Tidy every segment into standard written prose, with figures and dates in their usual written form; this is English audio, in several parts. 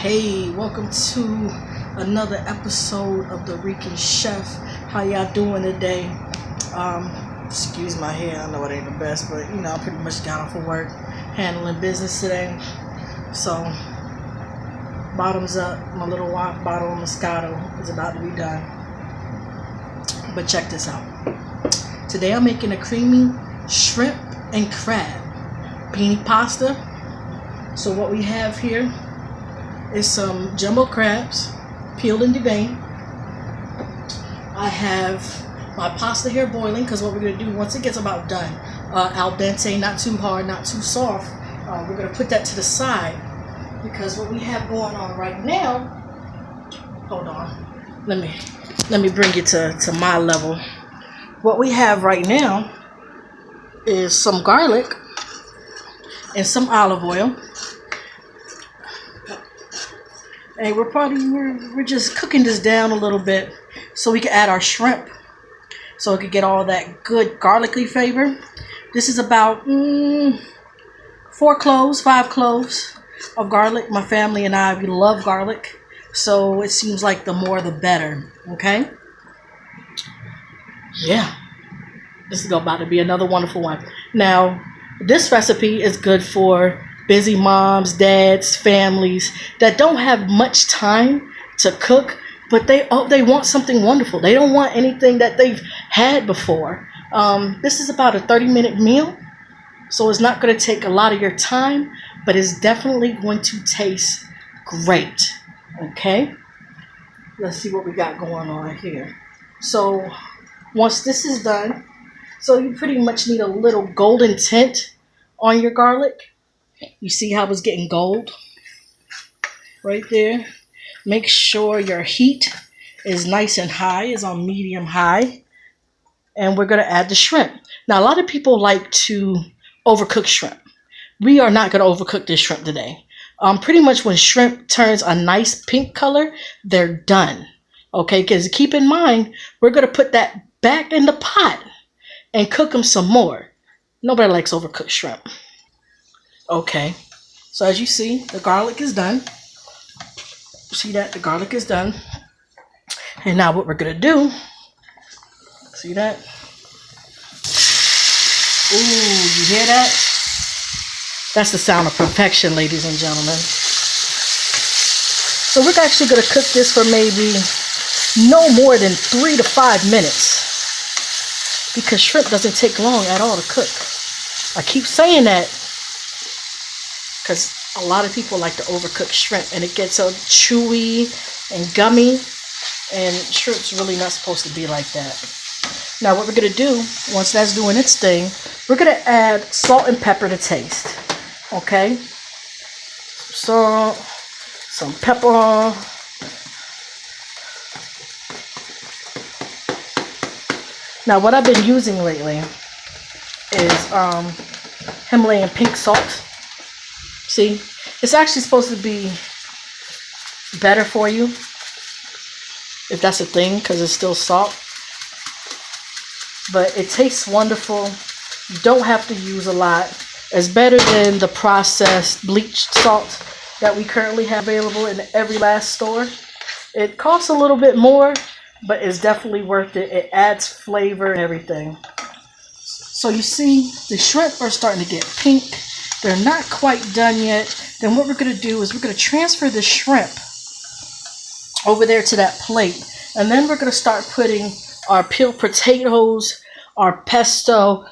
Hey, welcome to another episode of the Rican Chef. How y'all doing today? Excuse my hair, I know it ain't the best, but I pretty much got off of work handling business today. So, bottoms up, my little bottle of Moscato is about to be done. But check this out. Today I'm making a creamy shrimp and crab penne pasta. So what we have here is some jumbo crabs, peeled and deveined. I have my pasta here boiling because what we're going to do once it gets about done, al dente, not too hard, not too soft, we're going to put that to the side because what we have going on right now, hold on, let me bring it to my level. What we have right now is some garlic and some olive oil. And we're just cooking this down a little bit so we can add our shrimp so it could get all that good garlicky flavor. This is about 5 cloves of garlic. My family and I, we love garlic, so it seems like the more the better. Okay? Yeah, this is about to be another wonderful one. Now, this recipe is good for busy moms, dads, families that don't have much time to cook, but they want something wonderful. They don't want anything that they've had before. This is about a 30-minute meal, so it's not going to take a lot of your time, but it's definitely going to taste great. Okay, let's see what we got going on here. So once this is done, so you pretty much need a little golden tint on your garlic. You see how it's getting gold right there. Make sure your heat is nice and high, is on medium high. And we're going to add the shrimp. Now, a lot of people like to overcook shrimp. We are not going to overcook this shrimp today. Pretty much when shrimp turns a nice pink color, they're done. Okay, because keep in mind, we're going to put that back in the pot and cook them some more. Nobody likes overcooked shrimp. Okay, so as you see, the garlic is done. See that? The garlic is done. And now what we're going to do, see that? Ooh, you hear that? That's the sound of perfection, ladies and gentlemen. So we're actually going to cook this for maybe no more than 3 to 5 minutes because shrimp doesn't take long at all to cook. I keep saying that because a lot of people like to overcook shrimp and it gets so chewy and gummy, and shrimp's really not supposed to be like that. Now what we're going to do, once that's doing its thing, we're going to add salt and pepper to taste. Okay? Salt, some pepper. Now what I've been using lately is Himalayan pink salt. See, it's actually supposed to be better for you, if that's a thing, because it's still salt. But it tastes wonderful. You don't have to use a lot. It's better than the processed bleached salt that we currently have available in every last store. It costs a little bit more, but it's definitely worth it. It adds flavor and everything. So you see, the shrimp are starting to get pink. They're not quite done yet. Then what we're going to do is we're going to transfer the shrimp over there to that plate. And then we're going to start putting our peeled potatoes, our pesto,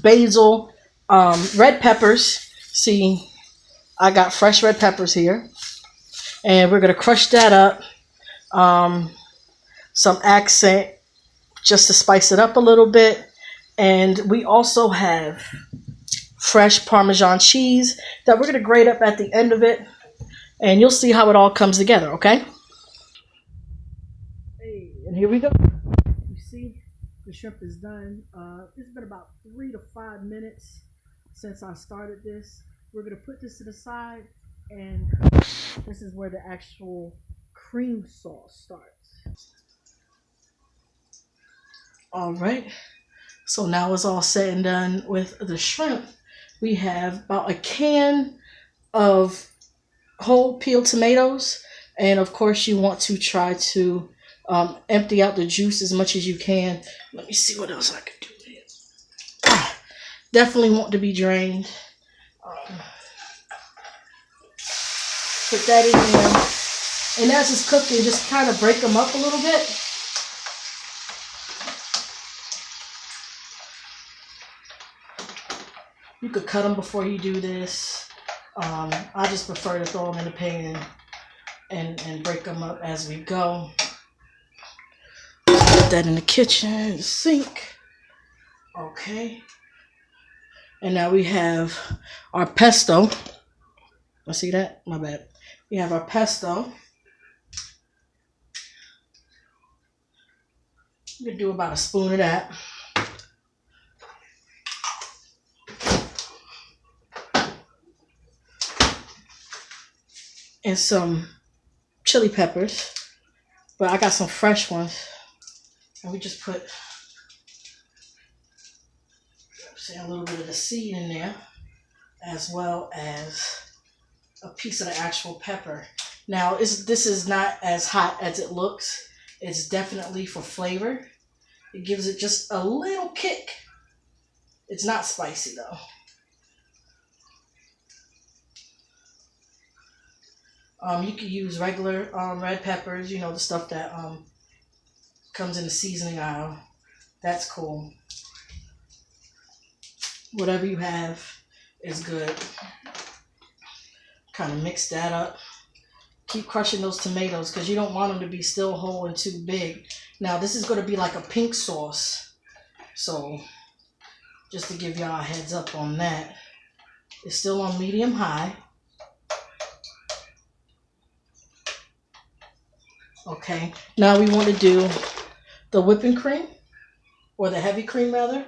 basil, red peppers. See, I got fresh red peppers here. And we're going to crush that up. Some accent just to spice it up a little bit. And we also have fresh Parmesan cheese that we're going to grate up at the end of it, and you'll see how it all comes together, okay? Hey, and here we go. You see, the shrimp is done. It's been about 3 to 5 minutes since I started this. We're going to put this to the side, and this is where the actual cream sauce starts. All right, so now it's all said and done with the shrimp. We have about a can of whole peeled tomatoes, and of course you want to try to empty out the juice as much as you can. Let me see what else I can do here. Definitely want to be drained. Put that in there. And as it's cooking, just kind of break them up a little bit. You could cut them before you do this. I just prefer to throw them in the pan and break them up as we go. Put that in the kitchen, the sink. Okay. And now we have our pesto. I see that? My bad. We have our pesto. You can do about a spoon of that. And some chili peppers. But I got some fresh ones. And we just put a little bit of the seed in there, as well as a piece of the actual pepper. Now, this is not as hot as it looks. It's definitely for flavor. It gives it just a little kick. It's not spicy though. You could use regular red peppers, you know, the stuff that comes in the seasoning aisle. That's cool. Whatever you have is good. Kind of mix that up. Keep crushing those tomatoes because you don't want them to be still whole and too big. Now this is going to be like a pink sauce. So just to give y'all a heads up on that. It's still on medium high. Okay, now we want to do the whipping cream, or the heavy cream rather.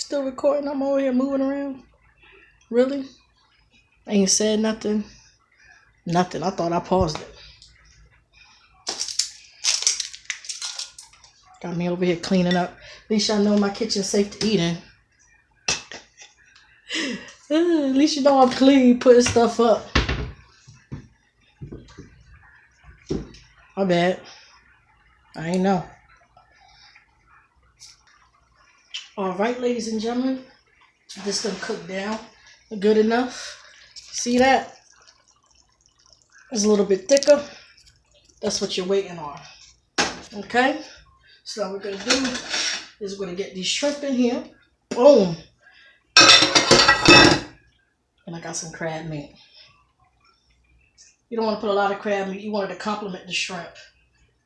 Still recording? I'm over here moving around. Really? Ain't said nothing? Nothing. I thought I paused it. Got me over here cleaning up. At least y'all know my kitchen's safe to eat in. At least you know I'm clean, putting stuff up. My bad. I ain't know. Alright, ladies and gentlemen. This done cooked down good enough. See that? It's a little bit thicker. That's what you're waiting on. Okay? So what we're going to do is we're going to get these shrimp in here. Boom. And I got some crab meat. You don't want to put a lot of crab meat. You want it to complement the shrimp,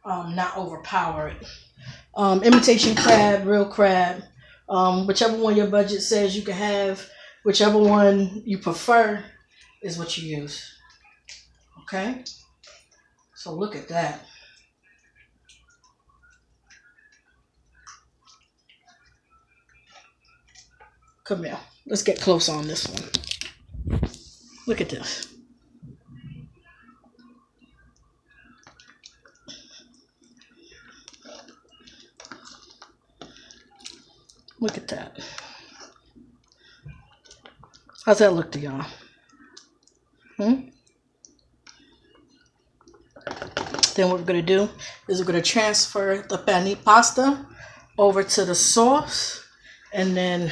not overpower it. Imitation crab, real crab, whichever one your budget says you can have, whichever one you prefer is what you use. Okay? So look at that. Come here. Let's get close on this one. Look at this. Look at that. How's that look to y'all? Then what we're going to do is we're going to transfer the penne pasta over to the sauce and then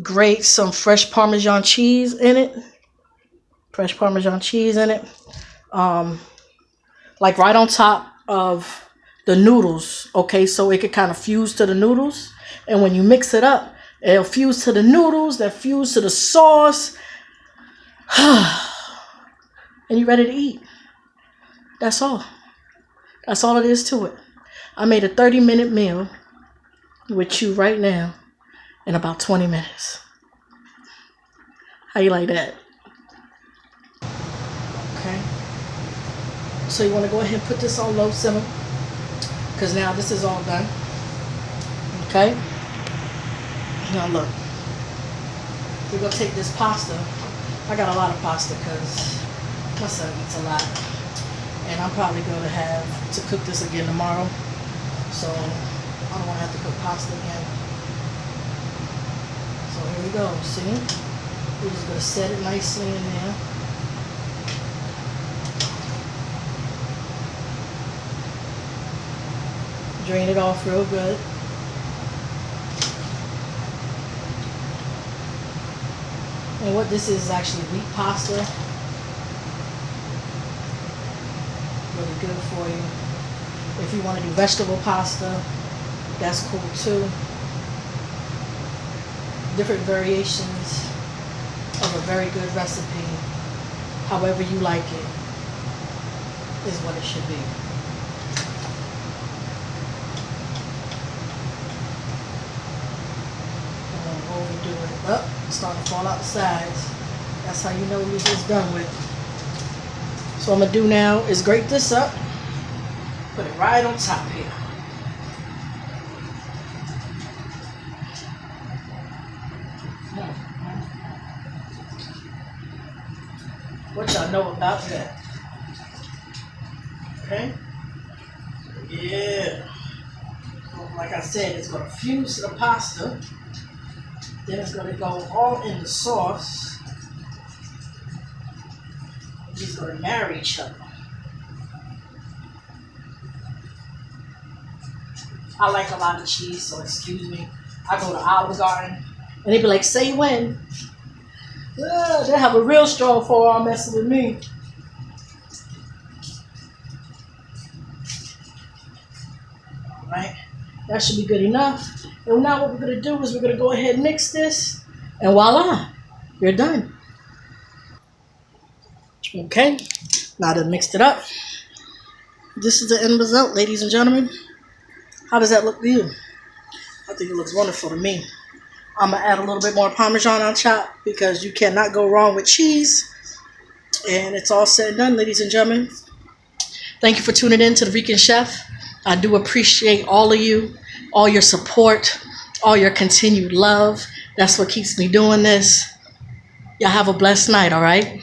grate some fresh Parmesan cheese in it. Fresh Parmesan cheese in it. Like right on top of the noodles. Okay, so it could kind of fuse to the noodles. And when you mix it up, it'll fuse to the noodles, that fuse to the sauce. And you're ready to eat. That's all. That's all it is to it. I made a 30-minute meal with you right now in about 20 minutes. How you like that? Okay. So you want to go ahead and put this on low simmer, because now this is all done. Okay. Now look. We're going to take this pasta. I got a lot of pasta because my son eats a lot. And I'm probably going to have to cook this again tomorrow. So I don't want to have to cook pasta again. So here we go. See? We're just going to set it nicely in there. Drain it off real good. And what this is actually wheat pasta. Really good for you. If you want to do vegetable pasta, that's cool too. Different variations of a very good recipe, however you like it, is what it should be. Don't overdo it. Oh, it's starting to fall out the sides. That's how you know it's done with. So what I'm going to do now is grate this up, put it right on top here. What y'all know about that? Okay? Yeah. So like I said, it's going to fuse to the pasta. Then it's going to go all in the sauce. These going to marry each other. I like a lot of cheese, so excuse me. I go to Olive Garden, and they be like, say when. They have a real strong forearm messing with me. Alright, that should be good enough. And now what we're going to do is we're going to go ahead and mix this, and voila, you're done. Okay, now that I mixed it up, this is the end result, ladies and gentlemen. How does that look to you? I think it looks wonderful to me. I'm going to add a little bit more Parmesan on top because you cannot go wrong with cheese. And it's all said and done, ladies and gentlemen. Thank you for tuning in to The Rican Chef. I do appreciate all of you, all your support, all your continued love. That's what keeps me doing this. Y'all have a blessed night, all right?